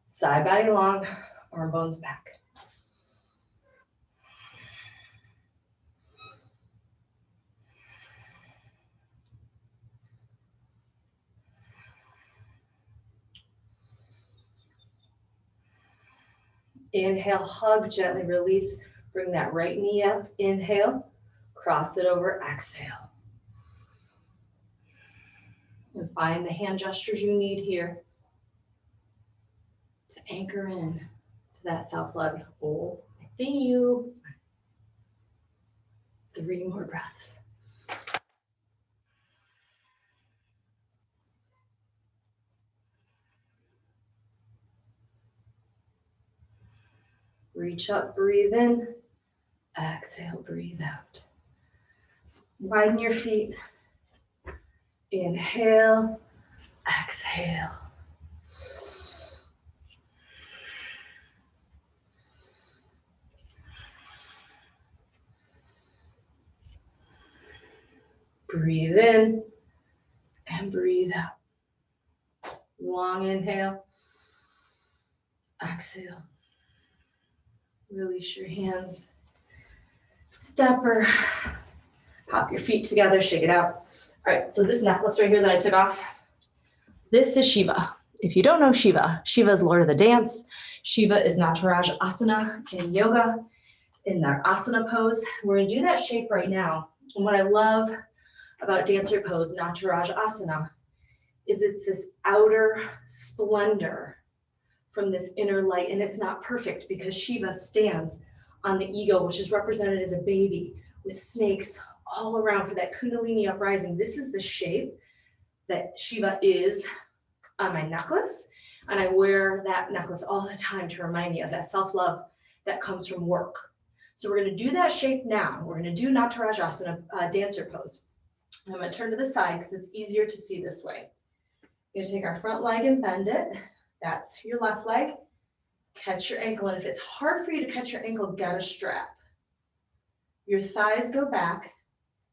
Side body long, arm bones back. Inhale, hug, gently release. Bring that right knee up. Inhale, cross it over, exhale. And find the hand gestures you need here to anchor in to that self-love. Oh, I see you. 3 more breaths. Reach up, breathe in. Exhale, breathe out. Widen your feet. Inhale, exhale. Breathe in and breathe out. Long inhale. Exhale. Release your hands. Stepper. Pop your feet together, shake it out. All right, so this necklace right here that I took off, this is Shiva. If you don't know Shiva, Shiva is Lord of the Dance. Shiva is Nataraj Asana in yoga, in that asana pose. We're gonna do that shape right now. And what I love about dancer pose, Nataraj Asana, is it's this outer splendor from this inner light, and it's not perfect because Shiva stands on the ego, which is represented as a baby with snakes all around for that Kundalini uprising. This is the shape that Shiva is on my necklace, and I wear that necklace all the time to remind me of that self-love that comes from work. So we're going to do that shape now. We're going to do Nataraj Asana, dancer pose. I'm going to turn to the side because it's easier to see this way. We're going to take our front leg and bend it. That's your left leg. Catch your ankle, and if it's hard for you to catch your ankle, get a strap. Your thighs go back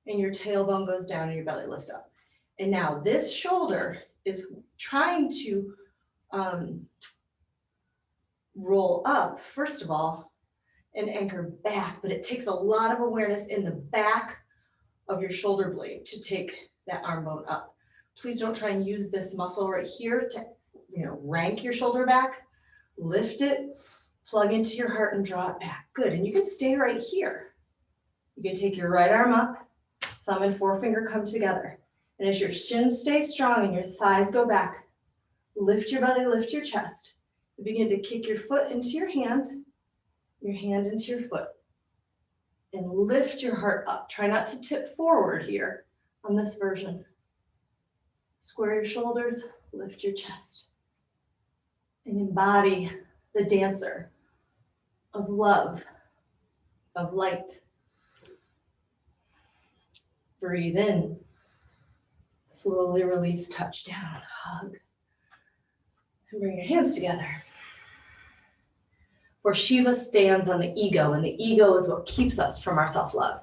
and your tailbone goes down and your belly lifts up. And now this shoulder is trying to roll up, first of all, and anchor back, but it takes a lot of awareness in the back of your shoulder blade to take that arm bone up. Please don't try and use this muscle right here to, rank your shoulder back. Lift it, plug into your heart and draw it back. Good, and you can stay right here. You can take your right arm up, thumb and forefinger come together. And as your shins stay strong and your thighs go back, lift your belly, lift your chest. You begin to kick your foot into your hand into your foot. And lift your heart up. Try not to tip forward here on this version. Square your shoulders, lift your chest. And embody the dancer of love, of light. Breathe in. Slowly release, touch down, hug. And bring your hands together. For Shiva stands on the ego, and the ego is what keeps us from our self-love.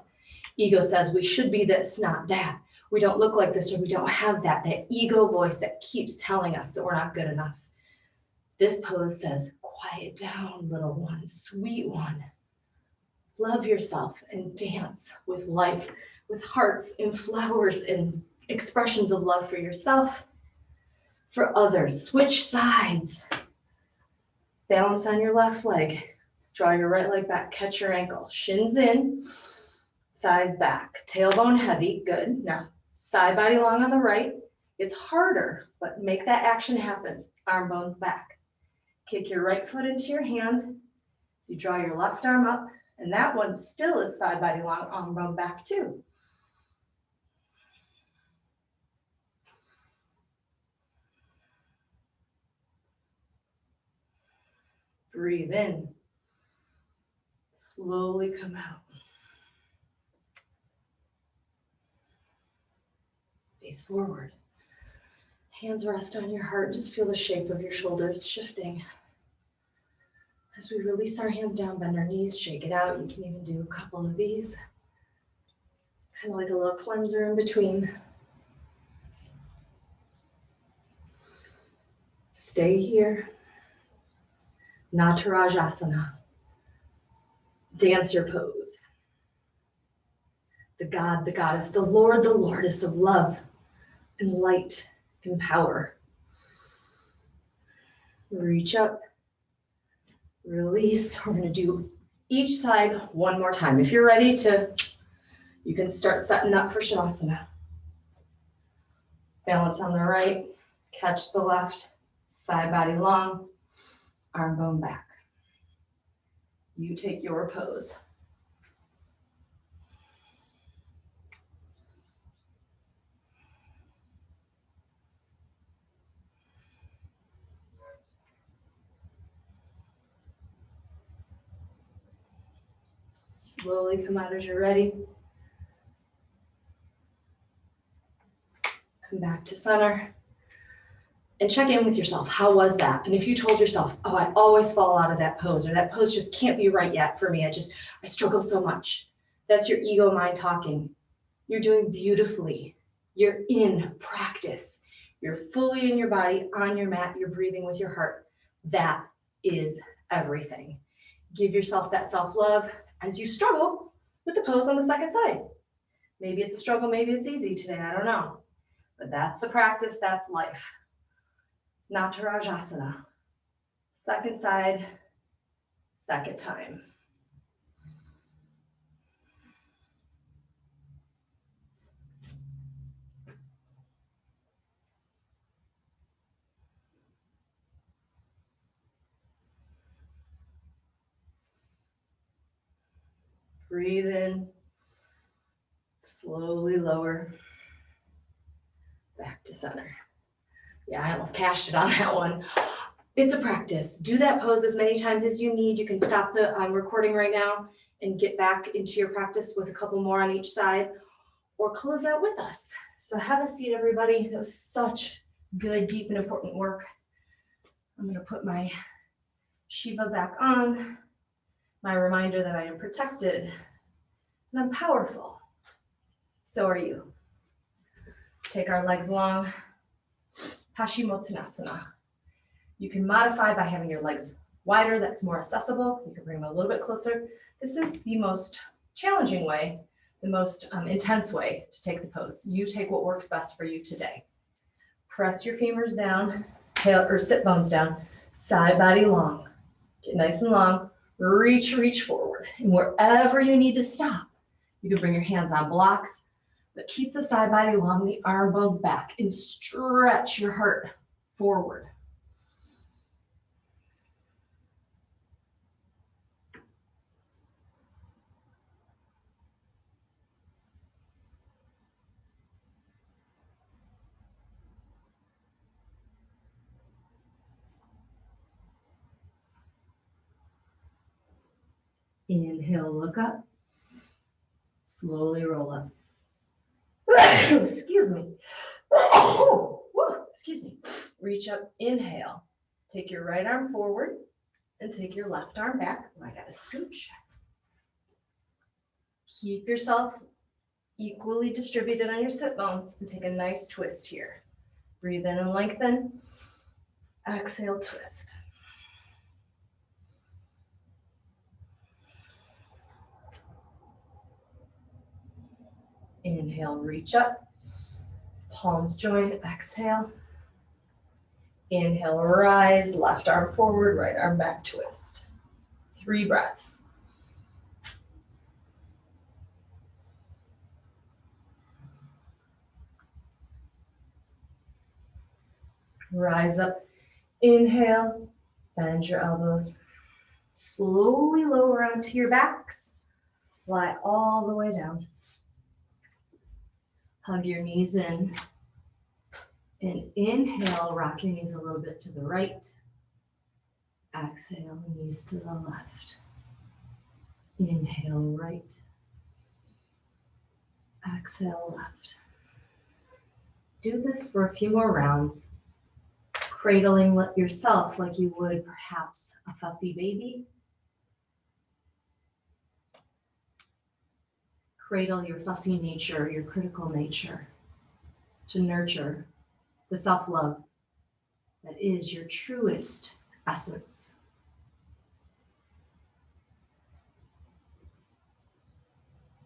Ego says we should be this, not that. We don't look like this, or we don't have that. That ego voice that keeps telling us that we're not good enough. This pose says, quiet down, little one, sweet one. Love yourself and dance with life, with hearts and flowers and expressions of love for yourself, for others. Switch sides. Balance on your left leg. Draw your right leg back, catch your ankle. Shins in, thighs back. Tailbone heavy, good. Now, side body long on the right. It's harder, but make that action happen. Arm bones back. Kick your right foot into your hand. So you draw your left arm up, and that one still is side body long, arm bone back too. Breathe in. Slowly come out. Face forward. Hands rest on your heart. Just feel the shape of your shoulders shifting. As we release our hands down, bend our knees, shake it out. You can even do a couple of these. Kind of like a little cleanser in between. Stay here. Natarajasana. Dancer pose. The God, the goddess, the Lordess of love and light and power. Reach up. Release. We're going to do each side one more time. If you're ready to, you can start setting up for Shavasana. Balance on the right, catch the left, side body long, arm bone back. You take your pose. Slowly come out as you're ready. Come back to center. And check in with yourself. How was that? And if you told yourself, oh, I always fall out of that pose, or that pose just can't be right yet for me. I struggle so much. That's your ego mind talking. You're doing beautifully. You're in practice. You're fully in your body, on your mat. You're breathing with your heart. That is everything. Give yourself that self-love as you struggle with the pose on the second side. Maybe it's a struggle, maybe it's easy today, I don't know. But that's the practice, that's life. Natarajasana. Second side, second time. Breathe in, slowly lower, back to center. Yeah, I almost cashed it on that one. It's a practice. Do that pose as many times as you need. You can stop the recording right now and get back into your practice with a couple more on each side, or close out with us. So have a seat, everybody. That was such good, deep, and important work. I'm going to put my Shiva back on. My reminder that I am protected And I'm powerful. So are you. Take our legs long. Paschimottanasana. You can modify by having your legs wider, that's more accessible. You can bring them a little bit closer. This is the most challenging way, the most intense way to take the pose. You take what works best for you today. Press your femurs down, tail or sit bones down, side body long. Get nice and long, reach forward. And wherever you need to stop, you can bring your hands on blocks, but keep the side body long, the arm bones back, and stretch your heart forward. Inhale, look up. Slowly roll up. Excuse me. Excuse me. Reach up, inhale. Take your right arm forward and take your left arm back. Oh, I got a scooch. Keep yourself equally distributed on your sit bones and take a nice twist here. Breathe in and lengthen. Exhale, twist. Inhale, reach up. Palms join, exhale. Inhale, rise, left arm forward, right arm back, twist. 3 breaths. Rise up, inhale, bend your elbows. Slowly lower onto your backs. Fly all the way down. Hug your knees in. And inhale, rock your knees a little bit to the right. Exhale, knees to the left. Inhale, right. Exhale, left. Do this for a few more rounds, cradling yourself like you would perhaps a fussy baby. Cradle your fussy nature, your critical nature, to nurture the self-love that is your truest essence.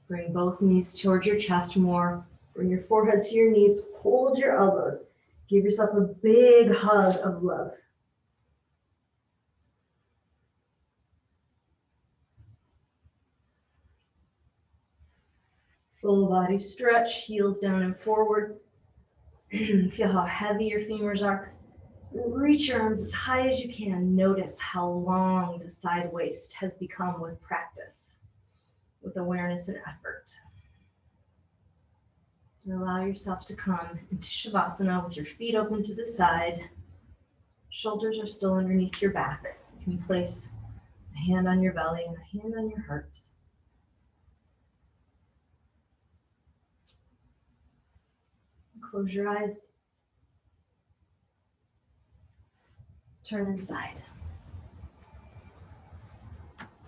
Bring both knees towards your chest more. Bring your forehead to your knees. Hold your elbows. Give yourself a big hug of love. Full body stretch, heels down and forward. Feel how heavy your femurs are. Reach your arms as high as you can. Notice how long the side waist has become with practice, with awareness and effort. And allow yourself to come into Shavasana with your feet open to the side. Shoulders are still underneath your back. You can place a hand on your belly and a hand on your heart. Close your eyes. Turn inside.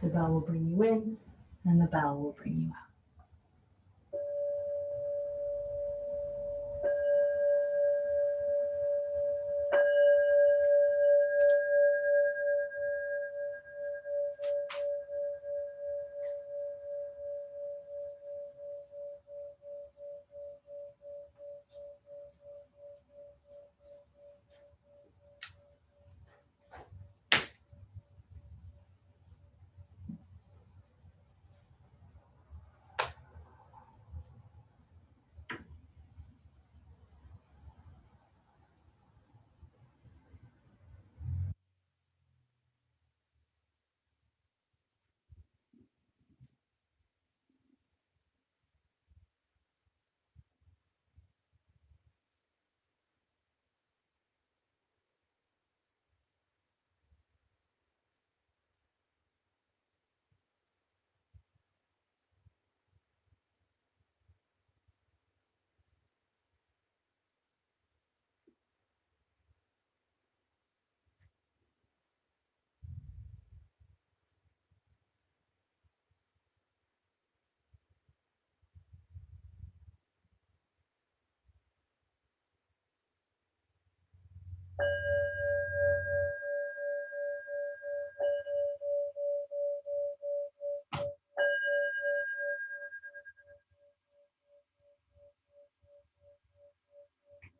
The bell will bring you in, and the bell will bring you out.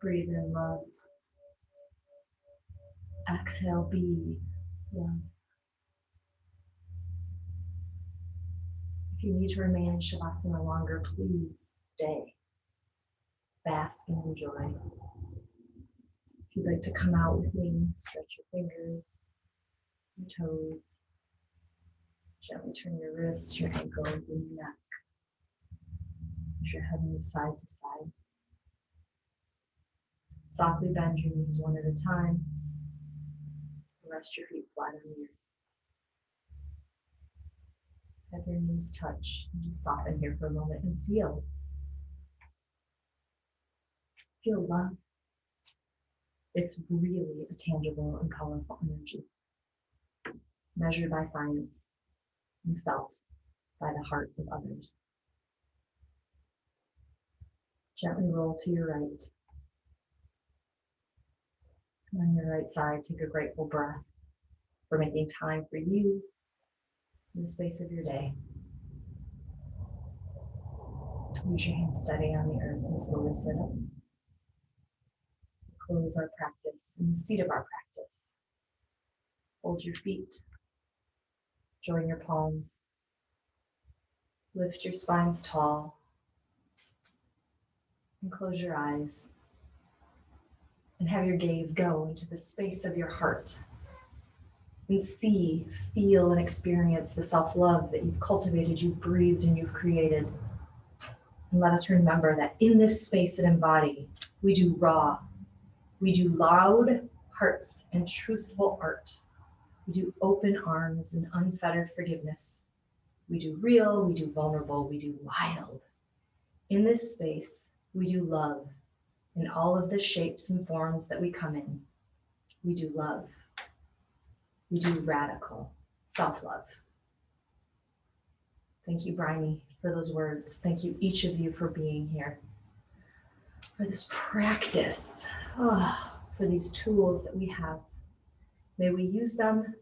Breathe in love. Exhale, be love. If you need to remain in Shavasana longer, please stay. Bask and enjoy. If you'd like to come out with me, stretch your fingers, your toes. Gently turn your wrists, your ankles, and your neck. Push your head move side to side. Softly bend your knees one at a time. Rest your feet flat on the earth. Have your knees touch and just soften here for a moment and feel. Feel love. It's really a tangible and powerful energy, measured by science and felt by the heart of others. Gently roll to your right. On your right side, take a grateful breath for making time for you in the space of your day. Use your hands steady on the earth and slowly sit up. Close our practice in the seat of our practice. Hold your feet. Join your palms. Lift your spines tall. And close your eyes. And have your gaze go into the space of your heart. And see, feel, and experience the self-love that you've cultivated, you've breathed, and you've created. And let us remember that in this space at Embody, we do raw, we do loud hearts and truthful art. We do open arms and unfettered forgiveness. We do real, we do vulnerable, we do wild. In this space, we do love in all of the shapes and forms that we come in. We do love. We do radical self-love. Thank you, Bryony, for those words. Thank you, each of you, for being here, for this practice, for these tools that we have. May we use them,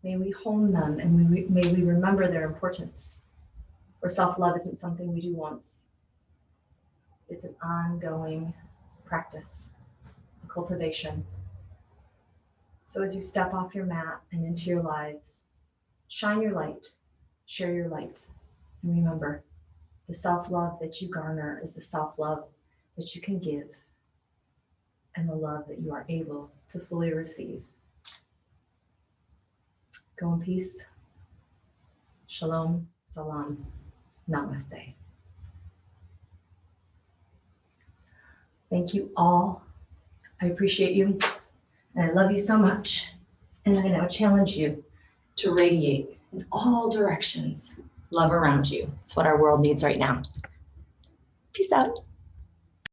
may we hone them, and may we remember their importance. For self-love isn't something we do once. It's an ongoing practice, a cultivation. So as you step off your mat and into your lives, shine your light, share your light, and remember, the self-love that you garner is the self-love that you can give and the love that you are able to fully receive. Go in peace. Shalom, salam, namaste. Thank you all. I appreciate you, and I love you so much. And I now challenge you to radiate in all directions love around you. It's what our world needs right now. Peace out.